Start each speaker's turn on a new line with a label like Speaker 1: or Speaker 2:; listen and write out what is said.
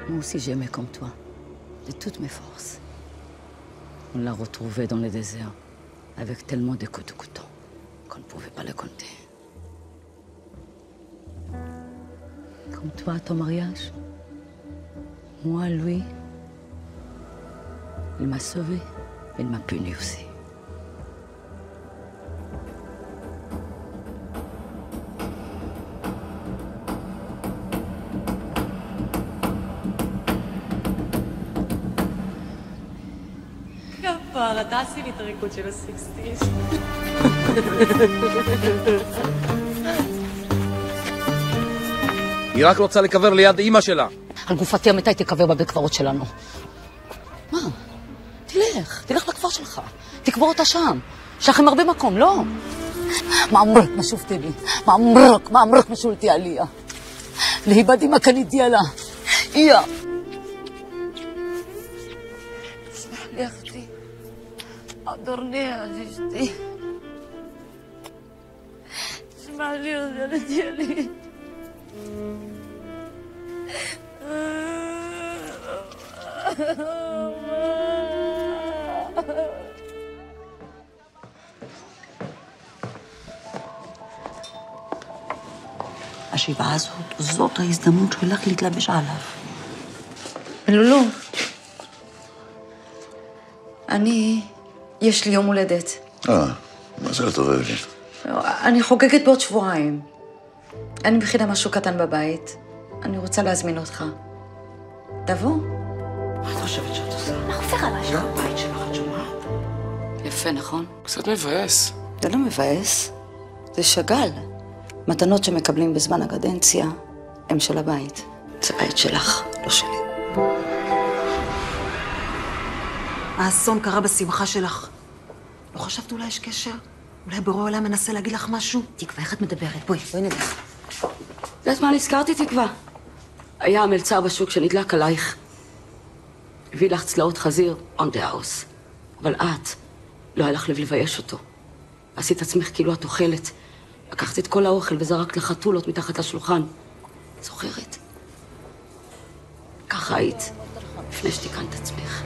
Speaker 1: Moi aussi j'aimais comme toi, de toutes mes forces. On l'a retrouvé dans le désert, avec tellement de coups de couteau qu'on ne pouvait pas le compter. Comme toi à ton mariage, moi, lui, il m'a sauvé, il m'a puni aussi.
Speaker 2: כפרה, תעשי לי את הריקוד של הסיקסטיז.
Speaker 3: היא רק רוצה לקבר ליד אמא שלה.
Speaker 1: על גופתי המתה היא תקבר בבית קברות שלנו. מה? תלך לכפר שלך. תקבור אותה שם. יש לכם הרבה מקום, לא? מה אמרק מה שופטי לי? מה אמרק מה שולטי עליה? להיבדי מה קניתי עלה. איה. תשמח לי אחתי. אדורני אשתי. תשמח לי ילדי עלי.
Speaker 4: השבעה הזאת, זאת ההזדמנות שלך להתלבש עליו.
Speaker 5: לולו, יש לי יום הולדת.
Speaker 6: מזל טוב, אבלין.
Speaker 5: אני חוגגת בעוד שבועיים. אני מכינה משהו קטן בבית. אני רוצה להזמין אותך. תבוא.
Speaker 4: מה את חושבת שאת עושה? מה עובר עליי? זה הבית שלך, את שומעת?
Speaker 1: יפה, נכון?
Speaker 7: קצת מבאס.
Speaker 4: זה לא מבאס, זה שגל. מתנות שמקבלים בזמן הקדנציה הם של הבית. זה בית שלך, לא שלי.
Speaker 8: האסון קרה בשמחה שלך. לא חשבת אולי יש קשר? אולי בורא עולם מנסה להגיד לך משהו?
Speaker 5: תקווה, איך את מדברת? בואי נלך.
Speaker 1: יודעת מה נזכרתי, תקווה? היה המלצר בשוק שנדלק עלייך. הביא לך צלעות חזיר on the house. אבל את, לא היה לך לב לבייש אותו. עשית עצמך כאילו את אוכלת. לקחת את כל האוכל וזרקת לחתולות מתחת לשולחן. זוכרת? ככה היית, לפני שתיקנת עצמך.